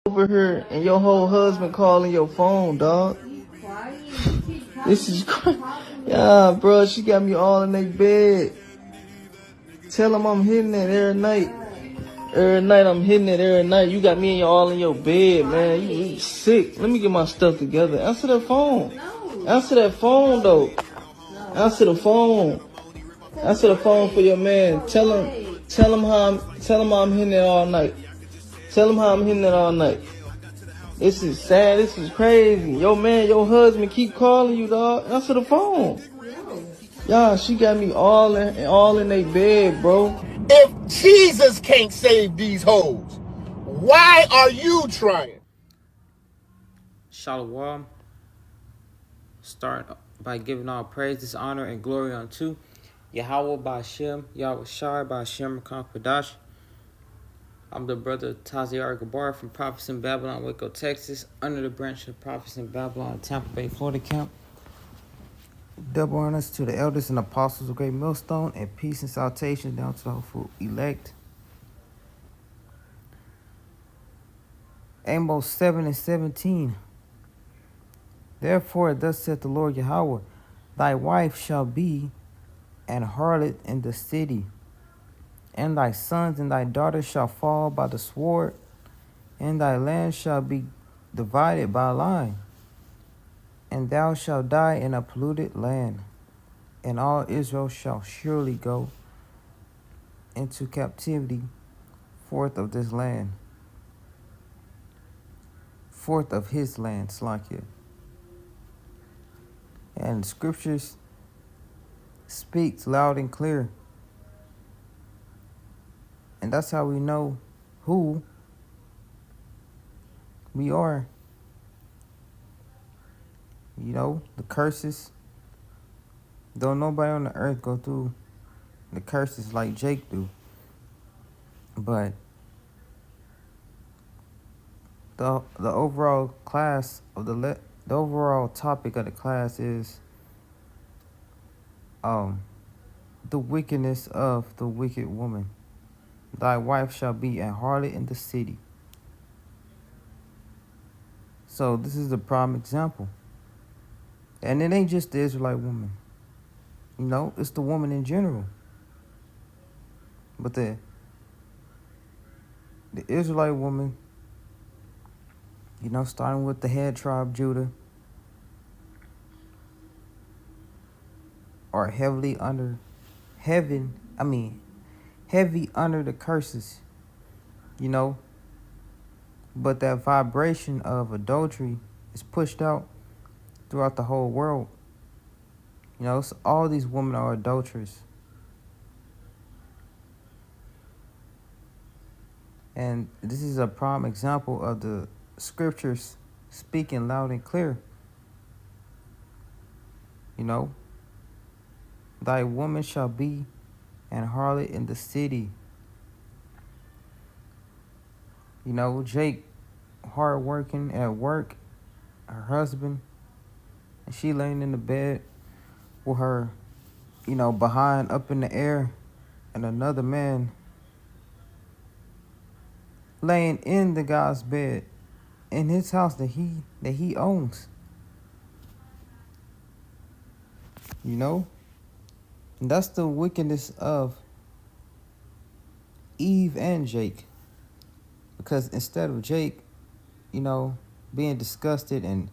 over here and your whole husband calling your phone, dog. This is crazy. Yeah, bro, she got me all in their bed. Tell him I'm hitting it every night. Every night I'm hitting it every night. You got me all in your bed, man. You sick. Let me get my stuff together. Answer that phone. Answer that phone, though. Answer the phone. Answer the phone for your man. Tell him how I'm hitting it all night. Tell him how I'm hitting it all night. This is sad. This is crazy. Yo, man, your husband keep calling you, dog. Answer the phone. Y'all, she got me all in their bed, bro. If Jesus can't save these hoes, why are you trying? Shalom. Start by giving all praise, honor, and glory unto Yahweh Ba'Shem, Yahweh Shai Ba'Shem Kakwadash. I'm the brother Taziar Gabar from Prophets in Babylon, Waco, Texas, under the branch of Prophets in Babylon, Tampa Bay, Florida camp. Double honors to the elders and apostles of Great Millstone, and peace and salutation down to the hopeful elect. Amos 7:17. Therefore, thus saith the Lord Yahweh, thy wife shall be an harlot in the city, and thy sons and thy daughters shall fall by the sword, and thy land shall be divided by line, and thou shalt die in a polluted land, and all Israel shall surely go into captivity forth of this land, forth of his land, Slakia. And the scriptures speaks loud and clear. And that's how we know who we are. You know, the curses. Don't nobody on the earth go through the curses like Jake do. But the overall class of the overall topic of the class is the wickedness of the wicked woman. Thy wife shall be a harlot in the city. So this is a prime example. And it ain't just the Israelite woman. You know, it's the woman in general. But the Israelite woman, you know, starting with the head tribe Judah, are heavy under the curses, you know. But that vibration of adultery is pushed out throughout the whole world. You know, so all these women are adulterers. And this is a prime example of the scriptures speaking loud and clear. You know, thy woman shall be an harlot in the city. You know, Jake, hard working at work, her husband, and she laying in the bed with her, you know, behind up in the air, and another man laying in the guy's bed in his house that he owns. You know? And that's the wickedness of Eve and Jake. Because instead of Jake, you know, being disgusted and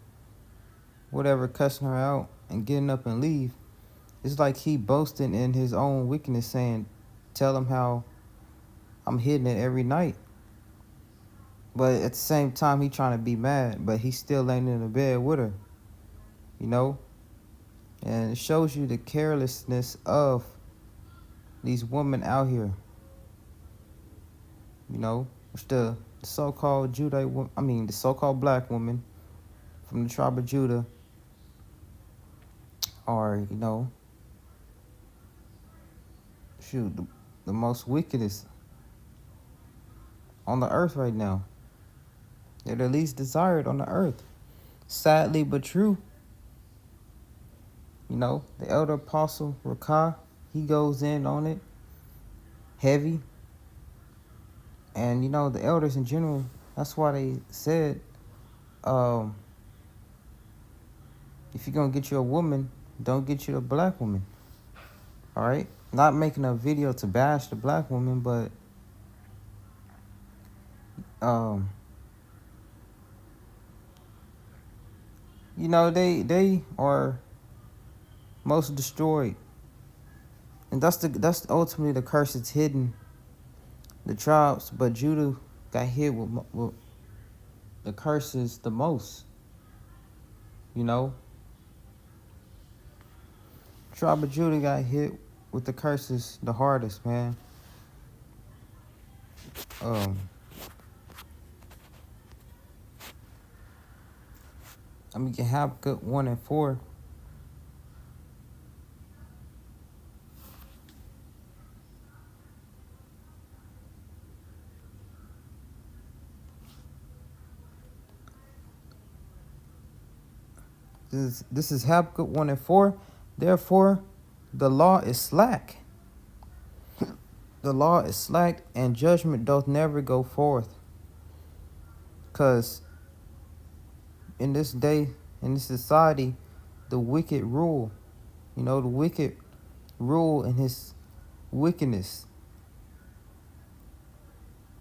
whatever, cussing her out and getting up and leave, it's like he boasting in his own wickedness, saying, tell him how I'm hitting it every night. But at the same time, he trying to be mad, but he's still laying in the bed with her, you know? And it shows you the carelessness of these women out here, you know? Which the so-called the so-called black woman from the tribe of Judah are, you know, the most wickedest on the earth right now. They're the least desired on the earth. Sadly but true. You know, the elder apostle Rakah, he goes in on it heavy. And, you know, the elders in general That's why they said, if you're gonna get you a woman, don't get you a black woman. All right? Not making a video to bash the black woman, but you know, they are most destroyed. And that's ultimately the curse that's hidden the tribes, but Judah got hit with the curses the most. You know, tribe of Judah got hit with the curses the hardest, man. I mean, you can have good 1 and 4. This is Habakkuk 1 and 4. Therefore, the law is slack. The law is slack, and judgment doth never go forth. Because in this day, in this society, the wicked rule. You know, the wicked rule in his wickedness.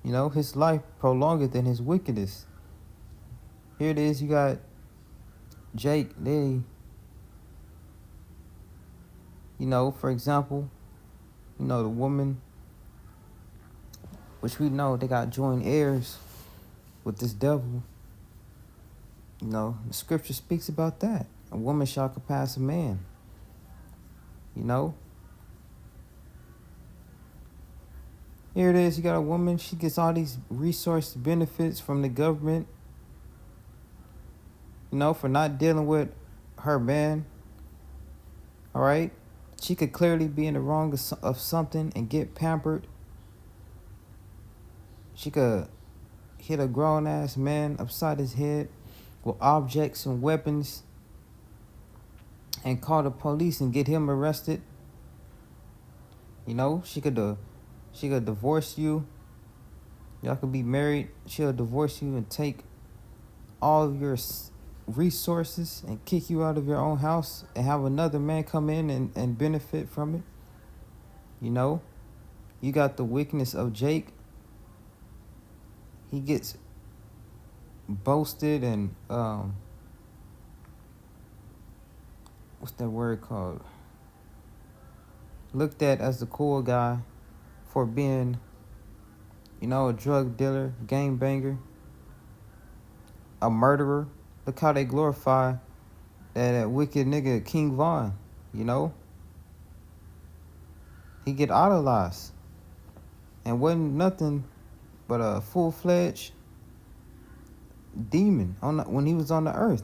You know, his life prolonged than his wickedness. Here it is, you got Jake, they, you know, for example, you know, the woman, which we know they got joint heirs with this devil. You know, the scripture speaks about that. A woman shall surpass a man. You know? Here it is, you got a woman, she gets all these resource benefits from the government, you know, for not dealing with her man. All right? She could clearly be in the wrong of something and get pampered. She could hit a grown-ass man upside his head with objects and weapons and call the police and get him arrested. You know, she could divorce you. Y'all could be married. She'll divorce you and take all of your resources and kick you out of your own house and have another man come in and benefit from it. You know, you got the wickedness of Jake. He gets boasted and what's that word called? Looked at as the cool guy for being, you know, a drug dealer, gangbanger, a murderer. Look how they glorify that wicked nigga King Von, you know? He get idolized and wasn't nothing but a full-fledged demon when he was on the earth.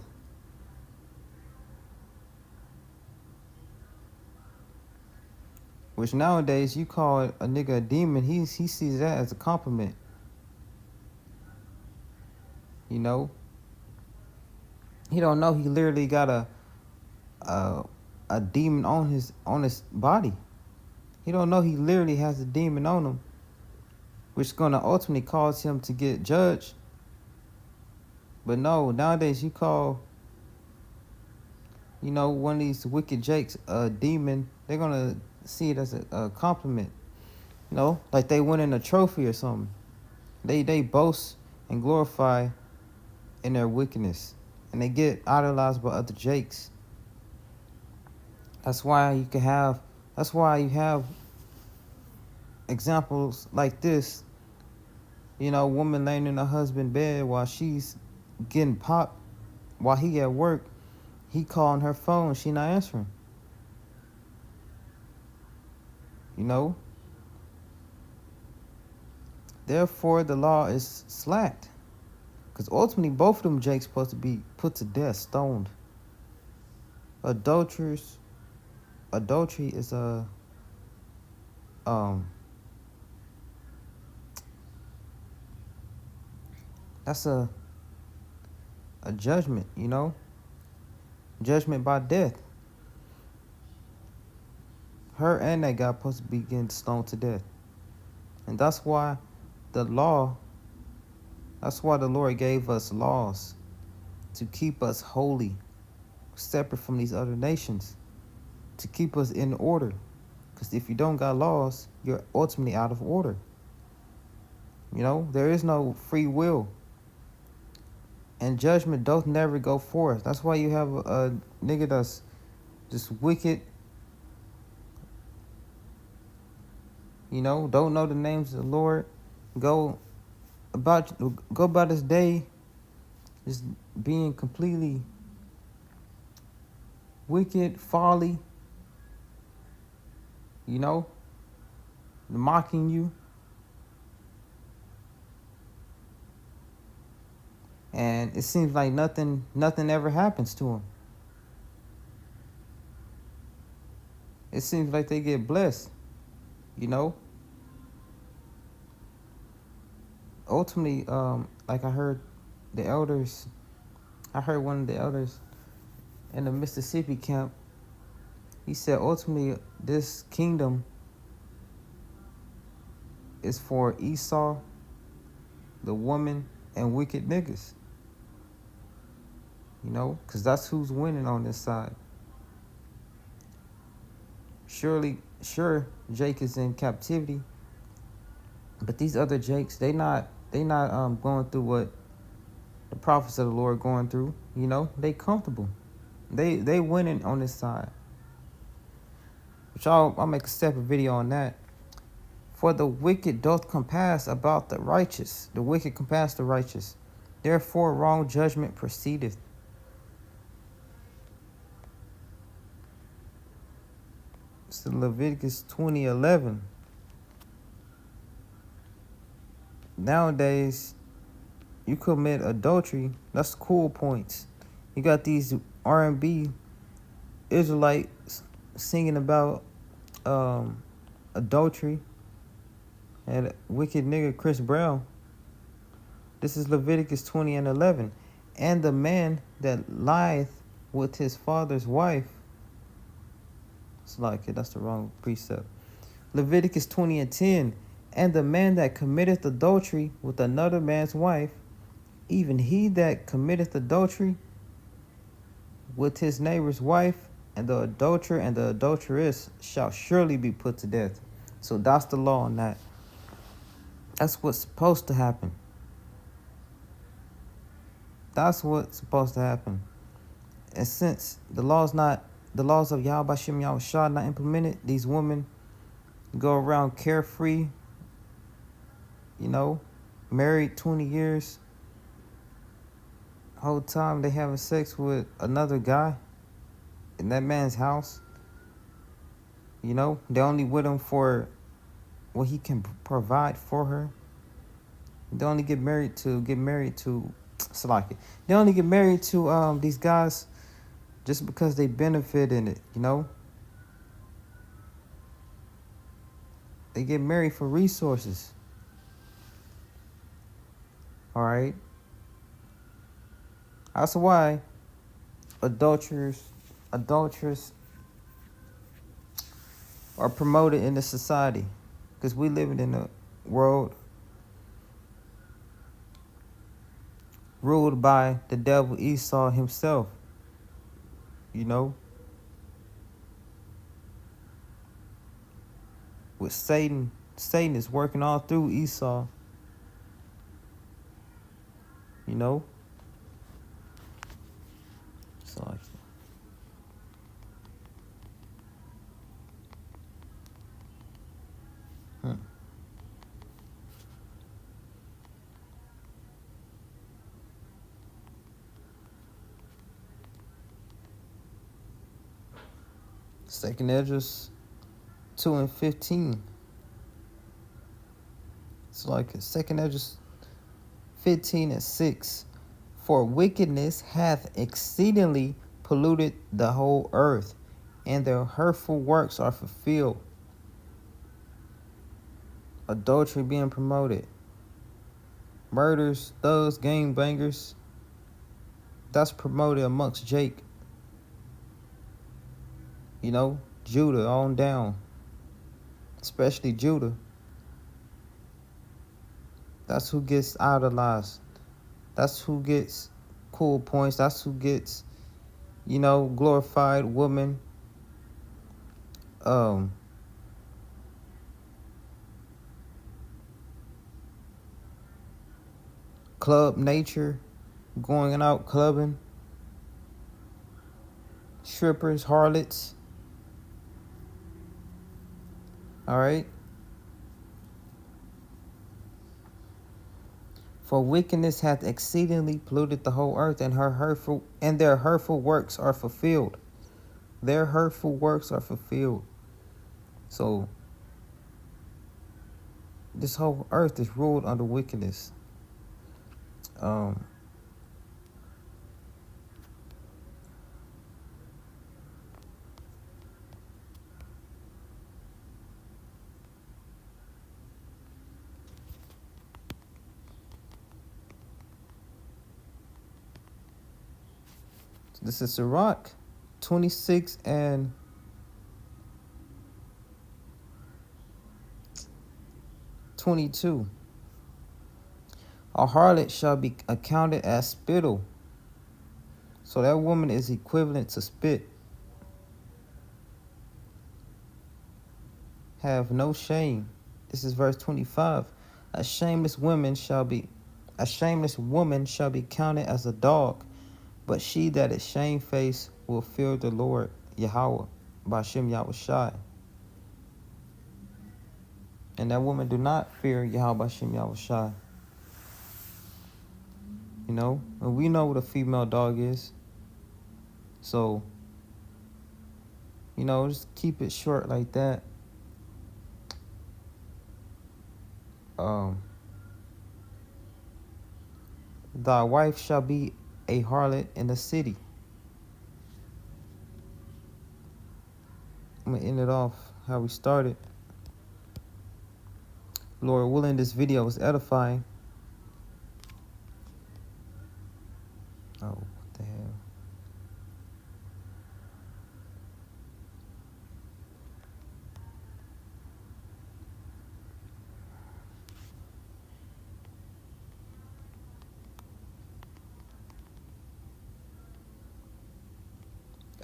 Which nowadays you call a nigga a demon, he sees that as a compliment. You know? He don't know he literally got a demon on his body. He don't know he literally has a demon on him, which is gonna ultimately cause him to get judged. But no, nowadays you call, you know, one of these wicked Jakes a demon, they're gonna see it as a compliment. You know, like they winning a trophy or something. They boast and glorify in their wickedness. And they get idolized by other Jakes. That's why you have examples like this. You know, woman laying in her husband's bed while she's getting popped, while he at work, he calling her phone, she not answering. You know? Therefore, the law is slacked. Because ultimately, both of them Jakes supposed to be put to death, stoned. Adultery is that's a judgment, you know? Judgment by death. Her and that guy supposed to be getting stoned to death. And that's why the law That's why the Lord gave us laws to keep us holy, separate from these other nations, to keep us in order. Because if you don't got laws, you're ultimately out of order. There is no free will. And judgment doth never go forth. That's why you have a nigga that's just wicked, don't know the names of the Lord, go about his day just being completely wicked, folly, mocking you. And it seems like nothing ever happens to him. It seems like they get blessed, Ultimately, like I heard one of the elders in the Mississippi camp, he said ultimately this kingdom is for Esau, the woman, and wicked niggas. Because that's who's winning on this side. Sure, Jake is in captivity, but these other Jakes, they not going through what the prophets of the Lord going through. They comfortable. They winning on this side. Which I'll make a separate video on that. For the wicked doth compass about the righteous. The wicked compass the righteous. Therefore wrong judgment proceedeth. It's Leviticus 20:11. Nowadays, you commit adultery, that's cool points. You got these R&B Israelites singing about adultery and wicked nigga Chris Brown. This is Leviticus 20:11. And the man that lieth with his father's wife. It's like that's the wrong precept. Leviticus 20:10. And the man that committeth adultery with another man's wife, even he that committeth adultery with his neighbor's wife, and the adulterer and the adulteress shall surely be put to death. So that's the law on that. That's what's supposed to happen. That's what's supposed to happen. And since the laws of Yahweh Shem Yahushua not implemented, these women go around carefree, married 20 years. Whole time they having sex with another guy in that man's house. They only with him for what he can provide for her. They only get married to Salaki. They only get married to these guys just because they benefit in it, They get married for resources. All right. That's why adulterers are promoted in the society, because we living in a world ruled by the devil Esau himself. With Satan is working all through Esau. So like that. Second Esdras 2:15. It's like Second Esdras 15:6. For wickedness hath exceedingly polluted the whole earth, and their hurtful works are fulfilled. Adultery being promoted. Murders, thugs, gangbangers. That's promoted amongst Jake. Judah on down. Especially Judah. That's who gets idolized. That's who gets cool points. That's who gets, glorified woman. Club nature, going out clubbing, strippers, harlots. All right. For wickedness hath exceedingly polluted the whole earth, and their hurtful works are fulfilled. Their hurtful works are fulfilled. So this whole earth is ruled under wickedness. This is Sirach 26 and 22. A harlot shall be accounted as spittle. So that woman is equivalent to spit. Have no shame. This is verse 25. A shameless woman shall be counted as a dog, but she that is shamefaced will fear the Lord Yahweh, Bashem Yahushai. And that woman do not fear Yahweh Bashem Yahushai. And we know what a female dog is. So, just keep it short like that. Thy wife shall be a harlot in the city. I'm going to end it off how we started. Lord willing, this video was edifying. Oh, what the hell?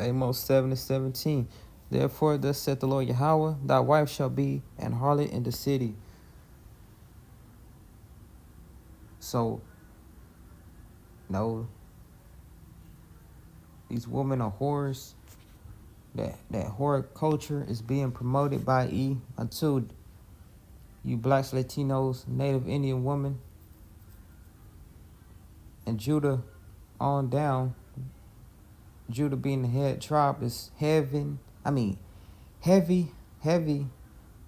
Amos 7:17. Therefore, thus saith the Lord Yahweh, thy wife shall be an harlot in the city. So, no, these women are whores. That whore culture is being promoted by until you blacks, Latinos, Native Indian women, and Judah on down. Judah being the head tribe is heavy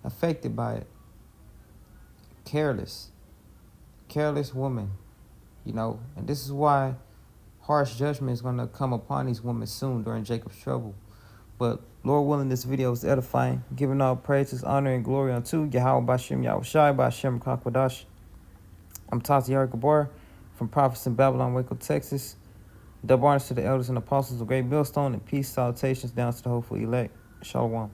affected by it. Careless woman, and this is why harsh judgment is going to come upon these women soon during Jacob's trouble. But Lord willing, this video is edifying, giving all praises, honor, and glory unto Yahweh Bashem Yahushai Bashem Kakwadash. I'm Tatiar Gabor from Prophets in Babylon, Waco, Texas. Double honors to the elders and apostles of Great Millstone, and peace salutations down to the hopeful elect. Shalom.